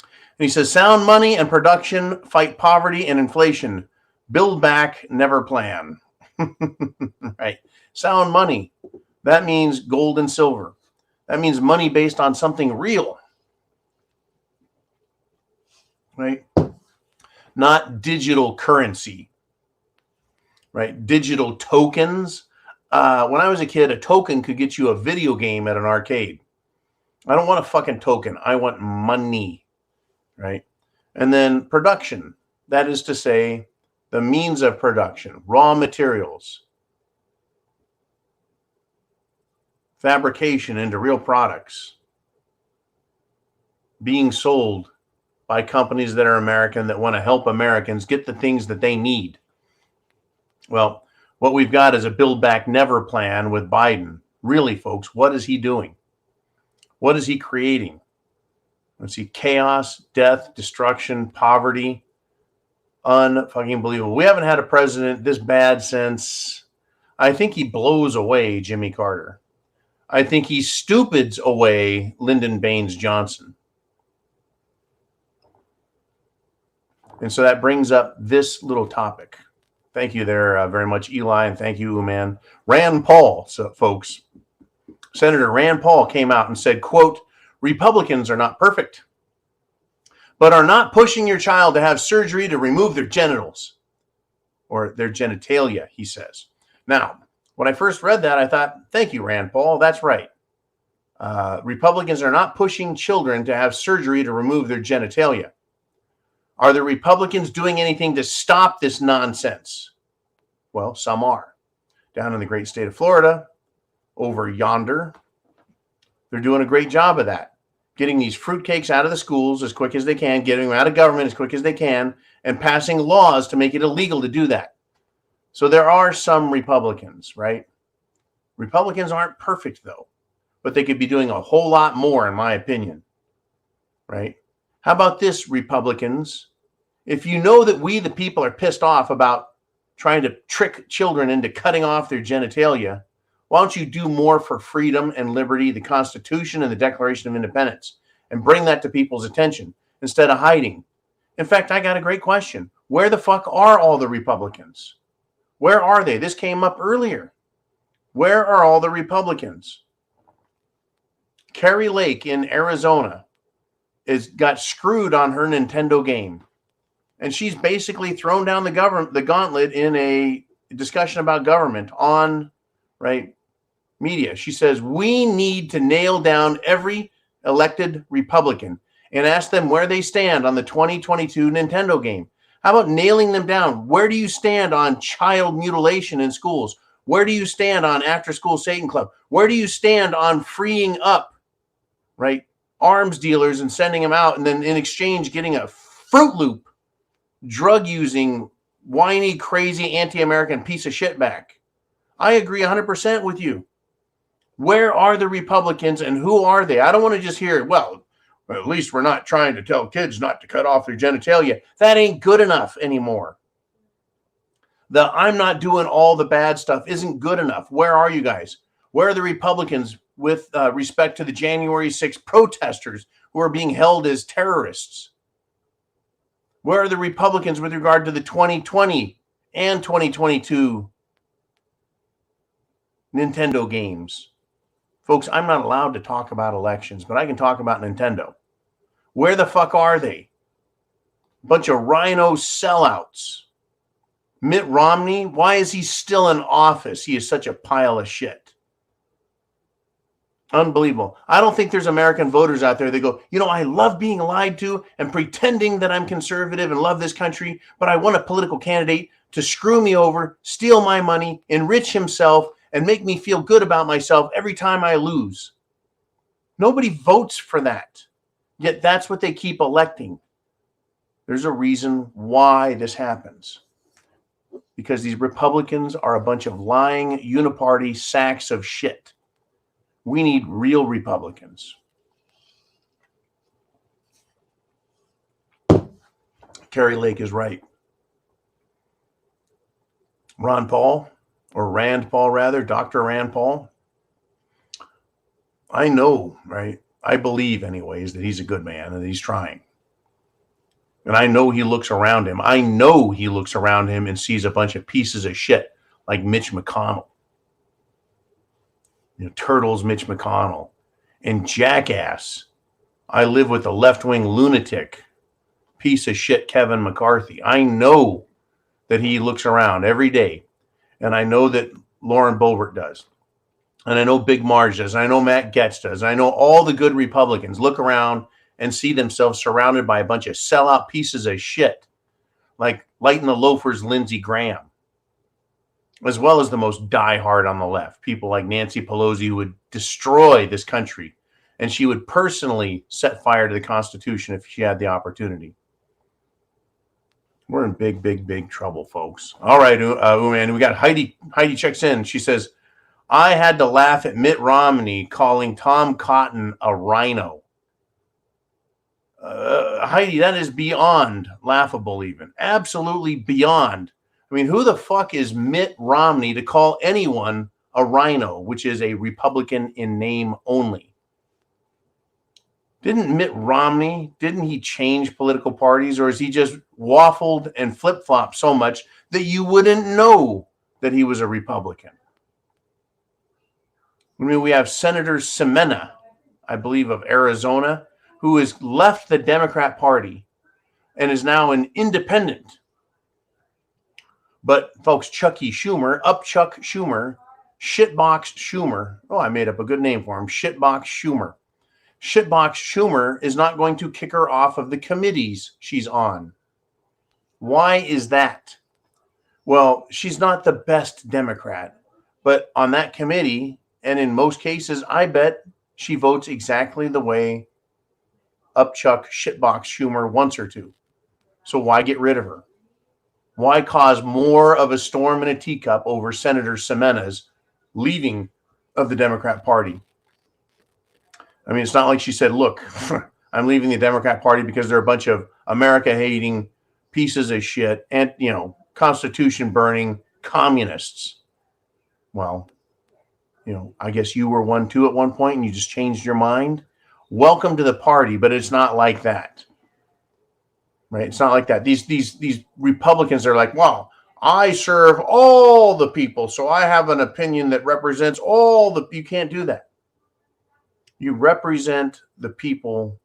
And he says, sound money and production fight poverty and inflation. Build back, never plan. Right. Sound money. That means gold and silver. That means money based on something real. Right? Not digital currency. Right? Digital tokens. When I was a kid, a token could get you a video game at an arcade. I don't want a fucking token. I want money. Right? And then production. That is to say, the means of production, raw materials, fabrication into real products, being sold by companies that are American that want to help Americans get the things that they need. Well, what we've got is a Build Back Never plan with Biden. Really, folks, what is he doing? What is he creating? Let's see, chaos, death, destruction, poverty. Unfucking believable. We haven't had a president this bad since, I think he blows away Jimmy Carter. I think he stupids away Lyndon Baines Johnson. And so that brings up this little topic. Thank you there very much, Eli, and thank you, man. Rand Paul, so folks, Senator Rand Paul came out and said, quote, Republicans are not perfect, but are not pushing your child to have surgery to remove their genitals or their genitalia, he says. Now, when I first read that, I thought, thank you, Rand Paul. That's right. Republicans are not pushing children to have surgery to remove their genitalia. Are the Republicans doing anything to stop this nonsense? Well, some are. Down in the great state of Florida, over yonder, they're doing a great job of that. Getting these fruitcakes out of the schools as quick as they can, getting them out of government as quick as they can, and passing laws to make it illegal to do that. So there are some Republicans, right? Republicans aren't perfect, though, but they could be doing a whole lot more, in my opinion, right? How about this, Republicans? If you know that we, the people, are pissed off about trying to trick children into cutting off their genitalia, why don't you do more for freedom and liberty, the Constitution and the Declaration of Independence, and bring that to people's attention instead of hiding? In fact, I got a great question. Where the fuck are all the Republicans? Where are they? This came up earlier. Where are all the Republicans? Carrie Lake in Arizona got screwed on her Nintendo game. And she's basically thrown down the gauntlet in a discussion about government on, right, media. She says, we need to nail down every elected Republican and ask them where they stand on the 2022 Nintendo game. How about nailing them down? Where do you stand on child mutilation in schools? Where do you stand on after-school Satan Club? Where do you stand on freeing up, right, arms dealers and sending them out and then in exchange getting a Fruit Loop drug-using, whiny, crazy, anti-American piece of shit back? I agree 100% with you. Where are the Republicans and who are they? I don't want to just hear, well, at least we're not trying to tell kids not to cut off their genitalia. That ain't good enough anymore. The I'm not doing all the bad stuff isn't good enough. Where are you guys? Where are the Republicans with respect to the January 6th protesters who are being held as terrorists? Where are the Republicans with regard to the 2020 and 2022 Nintendo games? Folks, I'm not allowed to talk about elections, but I can talk about Nintendo. Where the fuck are they? Bunch of rhino sellouts. Mitt Romney, why is he still in office? He is such a pile of shit. Unbelievable. I don't think there's American voters out there that go, you know, I love being lied to and pretending that I'm conservative and love this country, but I want a political candidate to screw me over, steal my money, enrich himself, and make me feel good about myself every time I lose. Nobody votes for that. Yet that's what they keep electing. There's a reason why this happens. Because these Republicans are a bunch of lying uniparty sacks of shit. We need real Republicans. Carrie Lake is right. Ron Paul, or Rand Paul rather, Dr. Rand Paul. I know, right? I believe anyways that he's a good man and that he's trying. And I know he looks around him. I know he looks around him and sees a bunch of pieces of shit like Mitch McConnell. Turtles Mitch McConnell. And jackass. I live with a left-wing lunatic piece of shit Kevin McCarthy. I know that he looks around every day. And I know that Lauren Boebert does. And I know Big Marge does. And I know Matt Gaetz does. And I know all the good Republicans look around and see themselves surrounded by a bunch of sellout pieces of shit, like Light and the Loafers Lindsey Graham, as well as the most diehard on the left, people like Nancy Pelosi, who would destroy this country, and she would personally set fire to the Constitution if she had the opportunity. We're in big, big, big trouble, folks. All right, man, we got Heidi. Heidi checks in. She says, I had to laugh at Mitt Romney calling Tom Cotton a rhino. Heidi, that is beyond laughable even. Absolutely beyond. I mean, who the fuck is Mitt Romney to call anyone a rhino, which is a Republican in name only? Didn't Mitt Romney, didn't he change political parties, or is he just waffled and flip-flopped so much that you wouldn't know that he was a Republican? I mean, we have Senator Semena, I believe, of Arizona, who has left the Democrat Party and is now an independent. But folks, Chucky Schumer, Chuck Schumer, Shitbox Schumer. Oh, I made up a good name for him. Shitbox Schumer. Shitbox Schumer is not going to kick her off of the committees she's on. Why is that? Well, she's not the best Democrat, but on that committee, and in most cases, I bet she votes exactly the way Upchuck Shitbox Schumer wants her to. So why get rid of her? Why cause more of a storm in a teacup over Senator Semena's leaving of the Democrat Party? I mean, it's not like she said, look, I'm leaving the Democrat Party because they're a bunch of America-hating pieces of shit and, Constitution-burning communists. Well, I guess you were one too at one point and you just changed your mind. Welcome to the party, but it's not like that. Right? It's not like that. These Republicans are like, well, I serve all the people, so I have an opinion that represents all the... You can't do that. You represent the people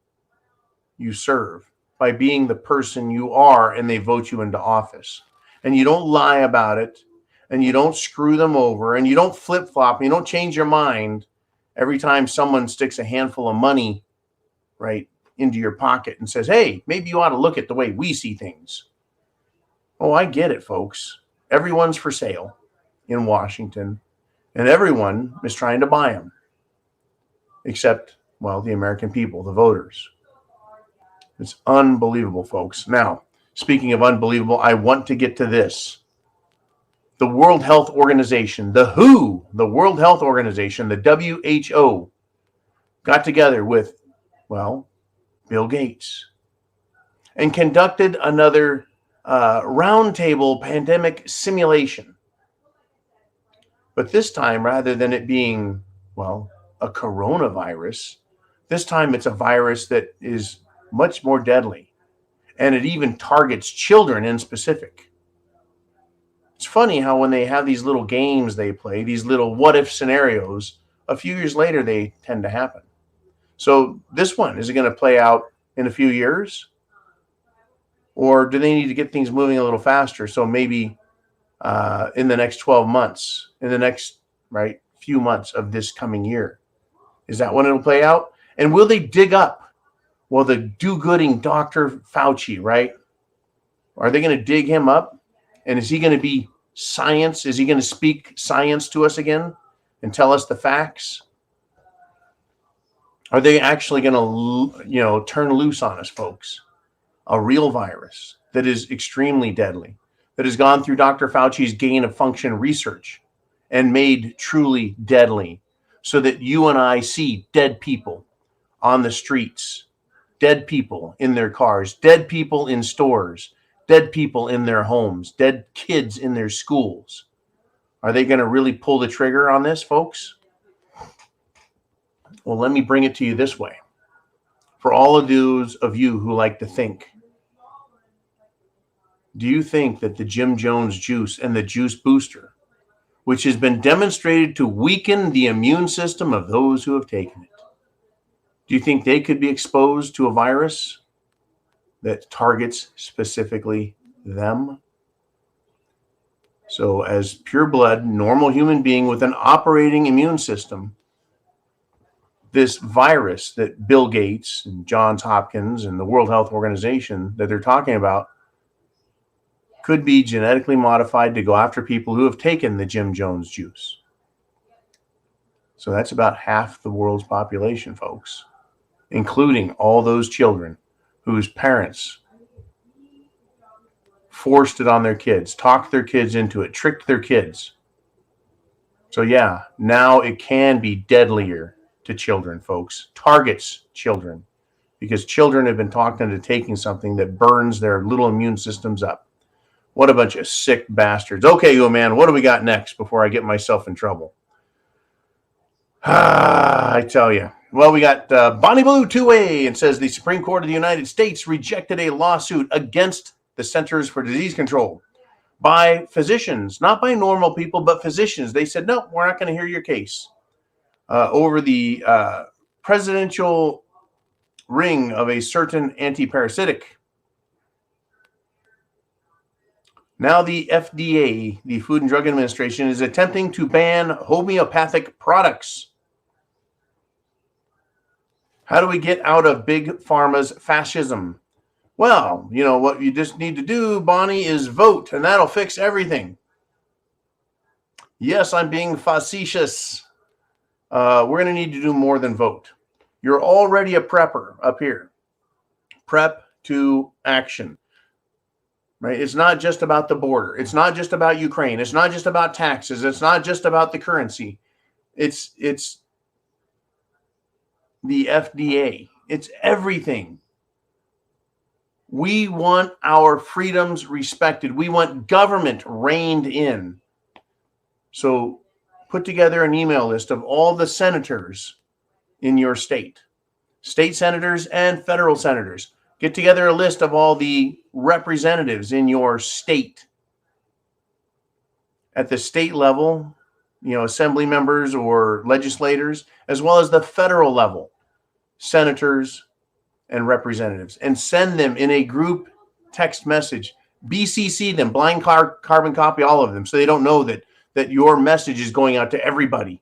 you serve by being the person you are, and they vote you into office. And you don't lie about it, and you don't screw them over, and you don't flip-flop, and you don't change your mind every time someone sticks a handful of money, right, into your pocket and says, hey, maybe you ought to look at the way we see things. Oh, I get it, folks. Everyone's for sale in Washington, and everyone is trying to buy them. Except, well, the American people, the voters. It's unbelievable, folks. Now, speaking of unbelievable, I want to get to this. The World Health Organization, the WHO, the World Health Organization, the WHO, got together with, well, Bill Gates and conducted another roundtable pandemic simulation. But this time, rather than it being, well, a coronavirus, this time it's a virus that is much more deadly. And it even targets children in specific. It's funny how when they have these little games they play, these little what-if scenarios, a few years later they tend to happen. So this one, is it going to play out in a few years? Or do they need to get things moving a little faster? So maybe in the next 12 months, in the next few months of this coming year. Is that when it'll play out? And will they dig up, well, the do-gooding Dr. Fauci, right? Are they going to dig him up? And is he going to be science? Is he going to speak science to us again and tell us the facts? Are they actually going to, turn loose on us, folks? A real virus that is extremely deadly, that has gone through Dr. Fauci's gain of function research and made truly deadly, so that you and I see dead people on the streets, dead people in their cars, dead people in stores, dead people in their homes, dead kids in their schools. Are they going to really pull the trigger on this, folks? Well, let me bring it to you this way. For all of those of you who like to think, do you think that the Jim Jones juice and the juice booster, which has been demonstrated to weaken the immune system of those who have taken it, do you think they could be exposed to a virus that targets specifically them? So as pure blood, normal human being with an operating immune system, this virus that Bill Gates and Johns Hopkins and the World Health Organization that they're talking about could be genetically modified to go after people who have taken the Jim Jones juice. So that's about half the world's population, folks, including all those children whose parents forced it on their kids, talked their kids into it, tricked their kids. So yeah, now it can be deadlier to children, folks, targets children, because children have been talked into taking something that burns their little immune systems up. What a bunch of sick bastards. Okay, man, what do we got next before I get myself in trouble? I tell you. Well, we got Bonnie Blue 2A, and says the Supreme Court of the United States rejected a lawsuit against the Centers for Disease Control by physicians, not by normal people, but physicians. They said, no, we're not going to hear your case over the presidential ring of a certain anti-parasitic. Now the FDA, the Food and Drug Administration, is attempting to ban homeopathic products. How do we get out of Big Pharma's fascism? Well, what you just need to do, Bonnie, is vote, and that'll fix everything. Yes, I'm being facetious. We're going to need to do more than vote. You're already a prepper up here. Prep to action. Right? It's not just about the border. It's not just about Ukraine. It's not just about taxes. It's not just about the currency. It's the FDA. It's everything. We want our freedoms respected. We want government reined in. So put together an email list of all the senators in your state senators and federal senators. Get together a list of all the representatives in your state. At the state level, assembly members or legislators, as well as the federal level, senators and representatives, and send them in a group text message. BCC them, blind carbon copy all of them, so they don't know that your message is going out to everybody.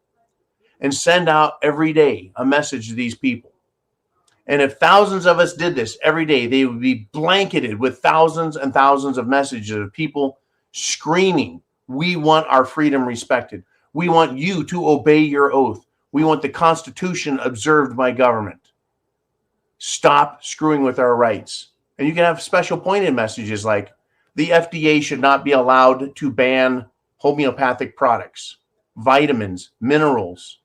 And send out every day a message to these people. And if thousands of us did this every day, they would be blanketed with thousands and thousands of messages of people screaming, we want our freedom respected. We want you to obey your oath. We want the Constitution observed by government. Stop screwing with our rights. And you can have special pointed messages like, the FDA should not be allowed to ban homeopathic products, vitamins, minerals.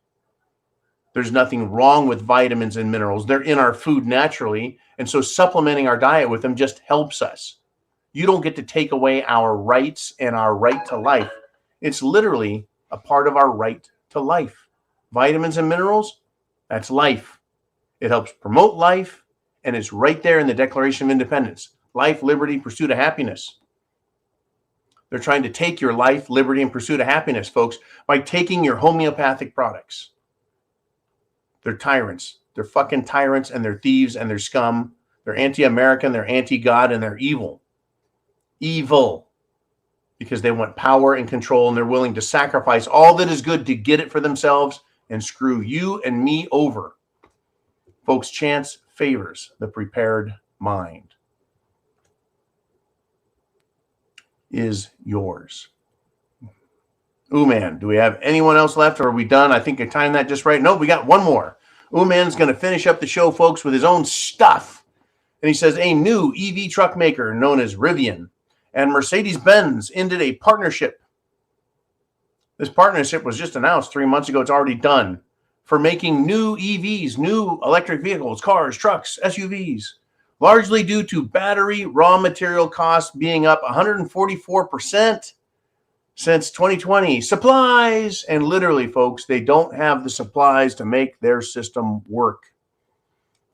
There's nothing wrong with vitamins and minerals. They're in our food naturally. And so supplementing our diet with them just helps us. You don't get to take away our rights and our right to life. It's literally a part of our right to life. Vitamins and minerals, that's life. It helps promote life, and it's right there in the Declaration of Independence. Life, liberty, pursuit of happiness. They're trying to take your life, liberty, and pursuit of happiness, folks, by taking your homeopathic products. They're tyrants. They're fucking tyrants, and they're thieves, and they're scum. They're anti-American, they're anti-God, and they're evil. Evil. Because they want power and control, and they're willing to sacrifice all that is good to get it for themselves and screw you and me over. Folks, chance favors the prepared mind. Is yours. Ooh, man, do we have anyone else left, or are we done? I think I timed that just right. No, we got one more. Uman's going to finish up the show, folks, with his own stuff. And he says a new EV truck maker known as Rivian and Mercedes-Benz ended a partnership. This partnership was just announced 3 months ago. It's already done for making new EVs, new electric vehicles, cars, trucks, SUVs, largely due to battery raw material costs being up 144% since 2020. Supplies, and literally, folks, they don't have the supplies to make their system work.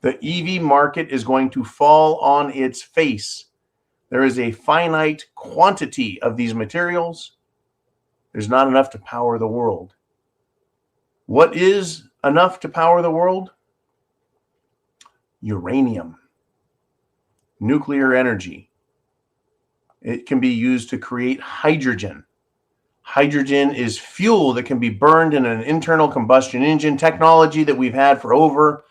The EV market is going to fall on its face. There is a finite quantity of these materials. There's not enough to power the world. What is enough to power the world? Uranium. Nuclear energy. It can be used to create hydrogen. Hydrogen is fuel that can be burned in an internal combustion engine, technology that we've had for over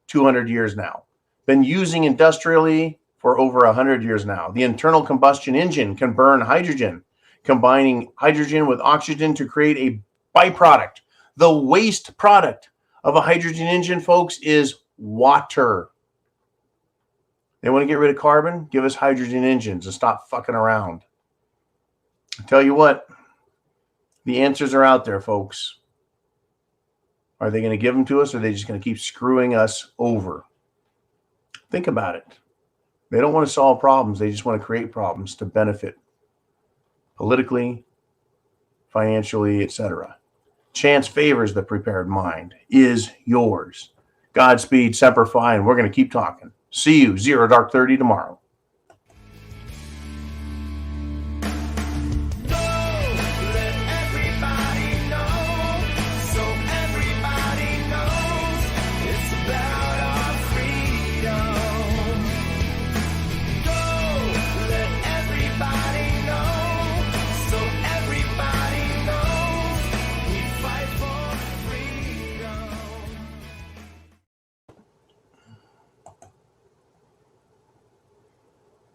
200 years now. Been using industrially for over 100 years now. The internal combustion engine can burn hydrogen, combining hydrogen with oxygen to create a byproduct. The waste product of a hydrogen engine, folks, is water. They want to get rid of carbon? Give us hydrogen engines and stop fucking around. I tell you what, the answers are out there, folks. Are they going to give them to us, or are they just going to keep screwing us over? Think about it. They don't want to solve problems. They just want to create problems to benefit politically, financially, etc. Chance favors the prepared mind. Is yours. Godspeed, Semper Fi, and we're going to keep talking. See you, Zero Dark 30 tomorrow.